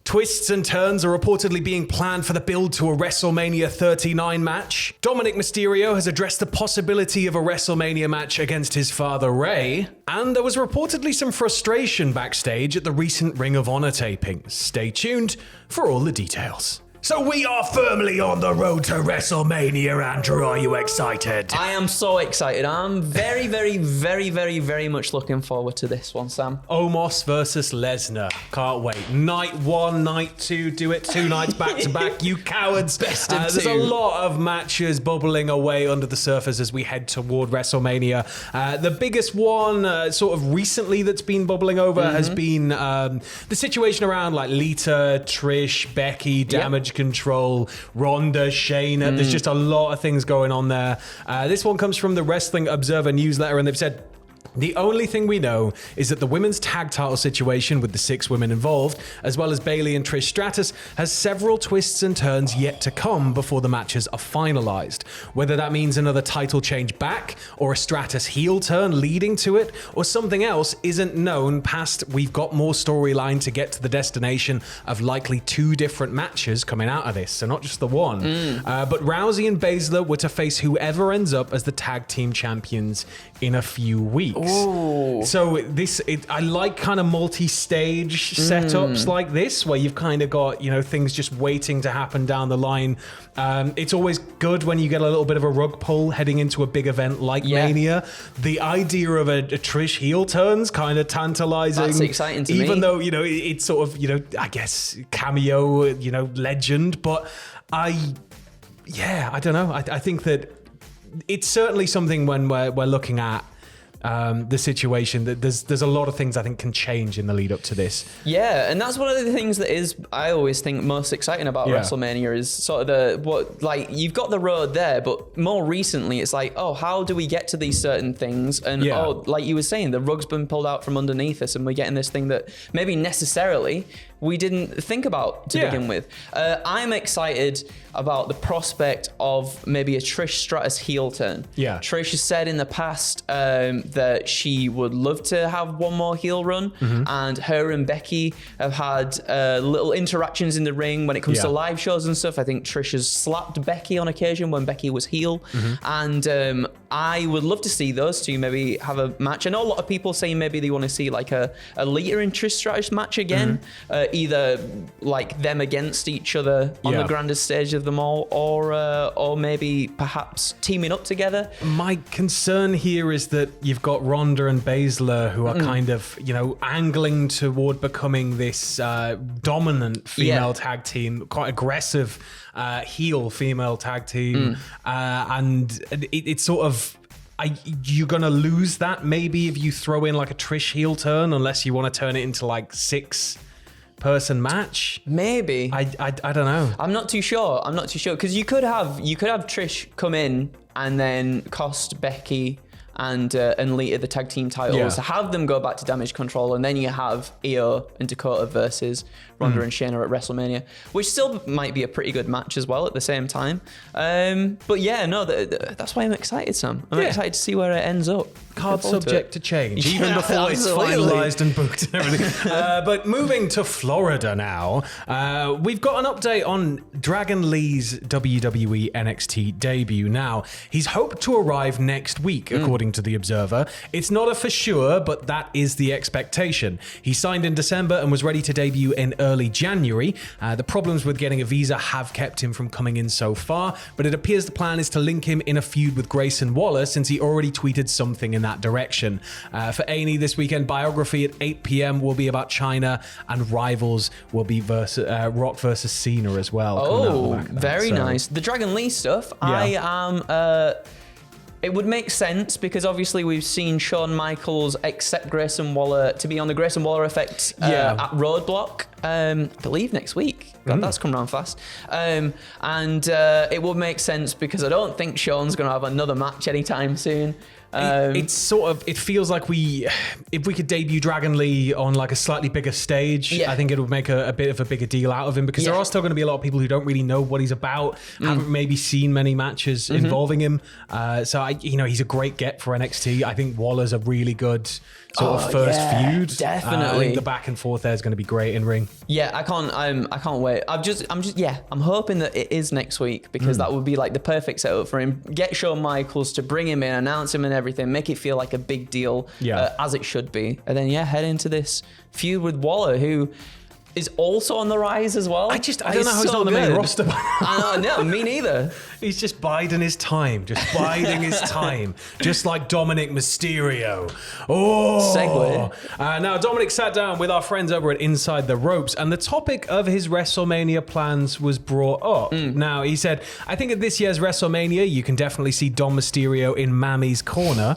Twists and turns are reportedly being planned for the build to a WrestleMania 39 match. Dominik Mysterio has addressed the possibility of a WrestleMania match against his father Rey. And there was reportedly some frustration backstage at the recent Ring of Honor tapings. Stay tuned for all the details. So we are firmly on the road to WrestleMania, Andrew. Are you excited? I am so excited. I'm very, very, very, very, very much looking forward to this one, Sam. Omos versus Lesnar. Can't wait. Night 1, night 2, do it 2 nights back to back, you cowards. Best of There's two. a lot of matches bubbling away under the surface as we head toward WrestleMania. The biggest one sort of recently that's been bubbling over has been the situation around like Lita, Trish, Becky, Damage Control, Ronda, Shayna. There's just a lot of things going on there. This one comes from the Wrestling Observer newsletter, and they've said, the only thing we know is that the women's tag title situation with the 6 women involved, as well as Bayley and Trish Stratus, has several twists and turns yet to come before the matches are finalized. Whether that means another title change back, or a Stratus heel turn leading to it, or something else isn't known past we've got more storyline to get to the destination of likely 2 different matches coming out of this, so not just the one. But Rousey and Baszler were to face whoever ends up as the tag team champions in a few weeks. Ooh. So I like kind of multi-stage setups like this, where you've kind of got, things just waiting to happen down the line. It's always good when you get a little bit of a rug pull heading into a big event like Mania. The idea of a Trish heel turn's kind of tantalizing. That's exciting to me. Even though, it's sort of, I guess, cameo, legend. But I don't know. I think that it's certainly something when we're looking at the situation that there's a lot of things I think can change in the lead up to this. Yeah, and that's one of the things that is, I always think, most exciting about WrestleMania is sort of you've got the road there, but more recently it's like, oh, how do we get to these certain things? And like you were saying, the rug's been pulled out from underneath us and we're getting this thing that maybe necessarily we didn't think about to begin with. I'm excited about the prospect of maybe a Trish Stratus heel turn. Yeah. Trish has said in the past that she would love to have one more heel run, and her and Becky have had little interactions in the ring when it comes to live shows and stuff. I think Trish has slapped Becky on occasion when Becky was heel, and I would love to see those two maybe have a match. I know a lot of people saying maybe they want to see like a Lita and Trish Stratus match again, either like them against each other on the grandest stage of them all, or maybe perhaps teaming up together. My concern here is that you've got Ronda and Baszler who are kind of, angling toward becoming this dominant female tag team, quite aggressive heel female tag team, and it's sort of, you're gonna lose that maybe if you throw in like a Trish heel turn, unless you want to turn it into like 6-person match. Maybe. I don't know. I'm not too sure because you could have Trish come in and then cost Becky and Lita the tag team titles, have them go back to Damage Control, and then you have Io and Dakota versus Ronda and Shayna at WrestleMania, which still might be a pretty good match as well at the same time. But yeah, no, that's why I'm excited, Sam. I'm excited to see where it ends up. Card subject to change, even before it's finalized and booked and everything. But moving to Florida now, we've got an update on Dragon Lee's WWE NXT debut. Now, he's hoped to arrive next week, according to The Observer. It's not a for sure, but that is the expectation. He signed in December and was ready to debut in early January. The problems with getting a visa have kept him from coming in so far, but it appears the plan is to link him in a feud with Grayson Waller, since he already tweeted something in that direction. For A&E this weekend, Biography at 8 p.m. will be about China, and Rivals will be Rock versus Cena as well. Oh, very nice. The Dragon Lee stuff, I am... it would make sense because obviously we've seen Shawn Michaels accept Grayson Waller to be on the Grayson Waller effect at Roadblock, I believe next week. God, that's come around fast. And it would make sense because I don't think Shawn's going to have another match anytime soon. It's sort of, it feels like if we could debut Dragon Lee on like a slightly bigger stage, I think it would make a bit of a bigger deal out of him, because there are still going to be a lot of people who don't really know what he's about, haven't maybe seen many matches involving him. So he's a great get for NXT. I think Waller's a really good sort of first feud. Definitely. I think the back and forth there is going to be great in ring. Yeah, I can't wait. I'm hoping that it is next week, because that would be like the perfect setup for him. Get Shawn Michaels to bring him in, announce him and everything, make it feel like a big deal, as it should be. And then head into this feud with Waller, who is also on the rise as well. I don't know how he's not on the main roster. I know, me neither. He's just biding his time, just like Dominik Mysterio. Oh, segue. Now, Dominik sat down with our friends over at Inside the Ropes, and the topic of his WrestleMania plans was brought up. Now, he said, I think at this year's WrestleMania, you can definitely see Dom Mysterio in Mammy's corner.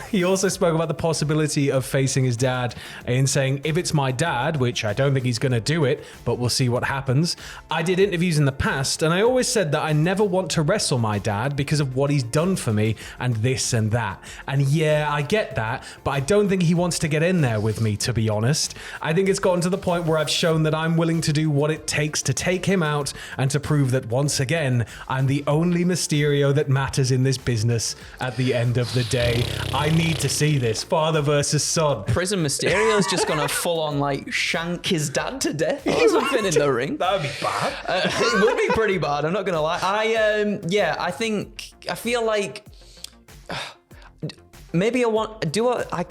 He also spoke about the possibility of facing his dad in saying, if it's my dad, which I don't think he's going to do it, but we'll see what happens. I did interviews in the past, and I always said that I never want to wrestle my dad because of what he's done for me and this and that. And yeah, I get that, but I don't think he wants to get in there with me, to be honest. I think it's gotten to the point where I've shown that I'm willing to do what it takes to take him out and to prove that once again, I'm the only Mysterio that matters in this business at the end of the day. I need to see this. Father versus son. Prison Mysterio's just gonna full on like shank his dad to death or something in the ring. That would be bad. It would be pretty bad, I'm not gonna lie. I feel like maybe I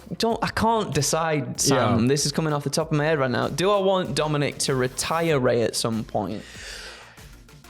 can't decide, Sam. Yeah. This is coming off the top of my head right now. Do I want Dominik to retire Rey at some point?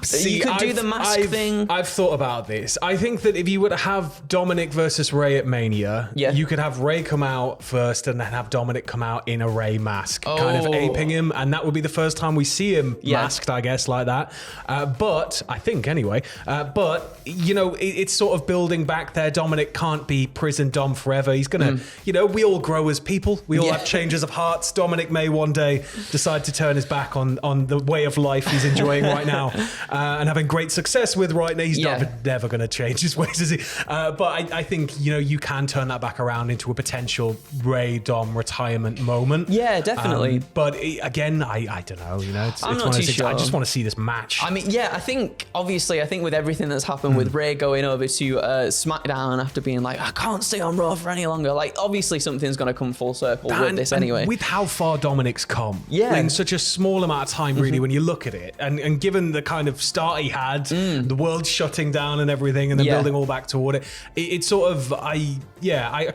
See, you could do the mask thing. I've thought about this. I think that if you were to have Dominik versus Rey at Mania, you could have Rey come out first and then have Dominik come out in a Rey mask, kind of aping him, and that would be the first time we see him masked, I guess, like that. But I think anyway. But it's sort of building back there. Dominik can't be prison Dom forever. He's gonna, we all grow as people. We all have changes of hearts. Dominik may one day decide to turn his back on the way of life he's enjoying right now. And having great success with right now. He's never going to change his ways, is he? But I think, you can turn that back around into a potential Rey Dom retirement moment. Yeah, definitely. But again, I don't know. It's I'm one not of too those things. sure. I just want to see this match. I mean, I think with everything that's happened with Rey going over to SmackDown after being like, I can't stay on Raw for any longer. Like, obviously something's going to come full circle with this anyway. With how far Dominik's come in such a small amount of time, really, when you look at it, and given the kind of start he had, the world shutting down and everything, and then building all back toward it, it's sort of, I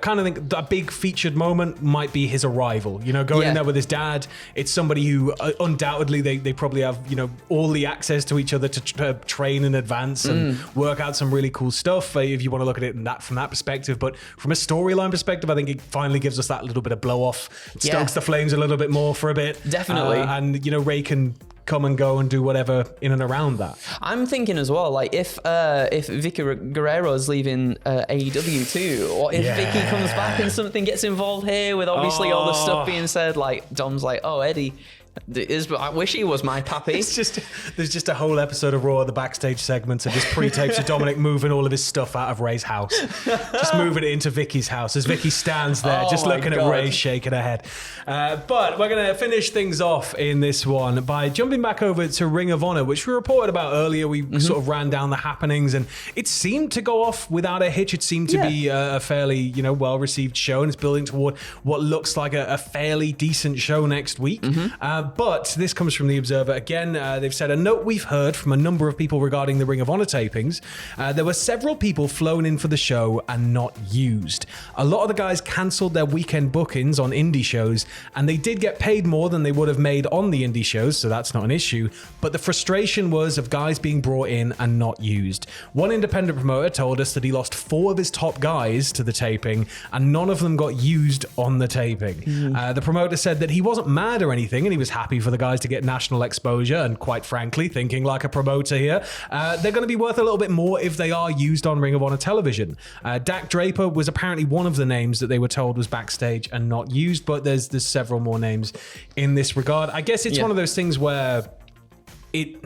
kind of think a big featured moment might be his arrival. Going in there with his dad. It's somebody who undoubtedly they probably have all the access to each other to train in advance and work out some really cool stuff, if you want to look at it from that perspective. But from a storyline perspective, I think it finally gives us that little bit of blow off, stokes the flames a little bit more for a bit. Definitely. And Rey can come and go and do whatever in and around that. I'm thinking as well, like if Vicky Guerrero's leaving AEW too, or if Vicky comes back and something gets involved here with obviously all the stuff being said, like Dom's like, oh, Eddie, I wish he was my pappy. There's just a whole episode of Raw, the backstage segments, and just pre-tapes of Dominik moving all of his stuff out of Rey's house, just moving it into Vicky's house as Vicky stands there, just looking at Rey shaking her head. But we're going to finish things off in this one by jumping back over to Ring of Honor, which we reported about earlier. We sort of ran down the happenings, and it seemed to go off without a hitch. It seemed to be a fairly well-received show, and it's building toward what looks like a fairly decent show next week. But this comes from The Observer. Again, they've said, a note we've heard from a number of people regarding the Ring of Honor tapings. There were several people flown in for the show and not used. A lot of the guys cancelled their weekend bookings on indie shows, and they did get paid more than they would have made on the indie shows, so that's not an issue. But the frustration was of guys being brought in and not used. One independent promoter told us that he lost 4 of his top guys to the taping, and none of them got used on the taping. The promoter said that he wasn't mad or anything, and he was happy for the guys to get national exposure, and quite frankly, thinking like a promoter here, they're going to be worth a little bit more if they are used on Ring of Honor television. Dak Draper was apparently one of the names that they were told was backstage and not used, but there's several more names in this regard. I guess it's one of those things where it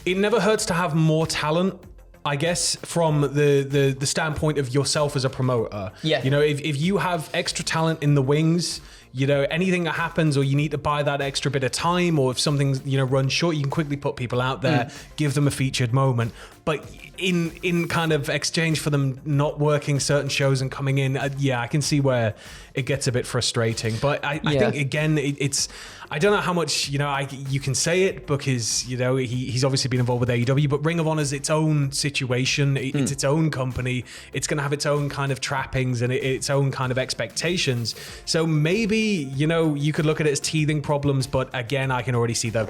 never hurts to have more talent I guess from the standpoint of yourself as a promoter, Yeah. you know, if you have extra talent in the wings, you know, anything that happens, or you need to buy that extra bit of time, or if something's, you know, runs short, you can quickly put people out there, give them a featured moment. But in kind of exchange for them not working certain shows and coming in, yeah, I can see where it gets a bit frustrating. But I think, again, it's, I don't know how much, you know, you can say it because, you know, he's obviously been involved with AEW, but Ring of Honor is its own situation. It's its own company. It's going to have its own kind of trappings and its own kind of expectations. So maybe, you know, you could look at it as teething problems, but again, I can already see the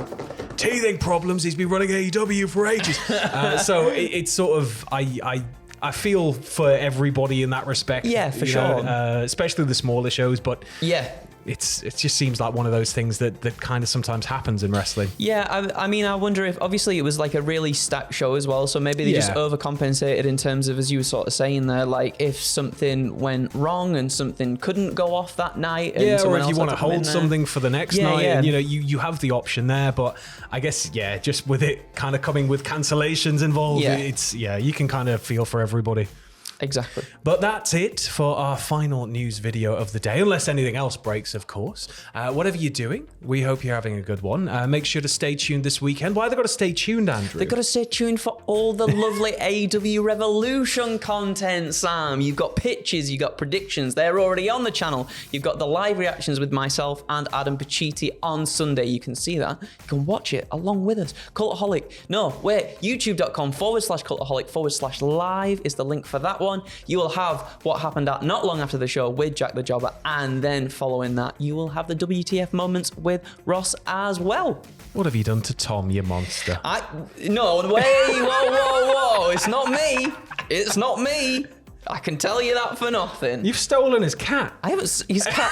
teething problems. He's been running AEW for ages. So it's sort of, I feel for everybody in that respect. Yeah, for sure. Especially the smaller shows, but yeah. it just seems like one of those things that kind of sometimes happens in wrestling. Yeah, I mean, I wonder if, obviously it was like a really stacked show as well, so maybe they just overcompensated in terms of, as you were sort of saying there, like if something went wrong and something couldn't go off that night. And or if you want to hold something for the next night, and, you know, you have the option there, but I guess, just with it kind of coming with cancellations involved, it's, you can kind of feel for everybody. Exactly. But that's it for our final news video of the day, unless anything else breaks, of course. Whatever you're doing, we hope you're having a good one. Make sure to stay tuned this weekend. Why have they got to stay tuned, Andrew? They've got to stay tuned for all the lovely AEW Revolution content, Sam. You've got pitches, you've got predictions. They're already on the channel. You've got the live reactions with myself and Adam Pacitti on Sunday. You can see that. You can watch it along with us. Cultaholic. No, wait. YouTube.com/Cultaholic/live is the link for that one. You will have what happened at not long after the show with Jack the Jobber, and then following that, you will have the WTF moments with Ross as well. What have you done to Tom, you monster? No, wait, whoa. It's not me. It's not me. I can tell you that for nothing. You've stolen his cat. I haven't. His cat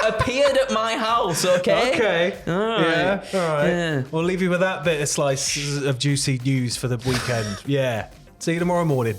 appeared at my house, okay? Okay. All right. Yeah, all right. Yeah. We'll leave you with that bit of slice of juicy news for the weekend. Yeah. See you tomorrow morning.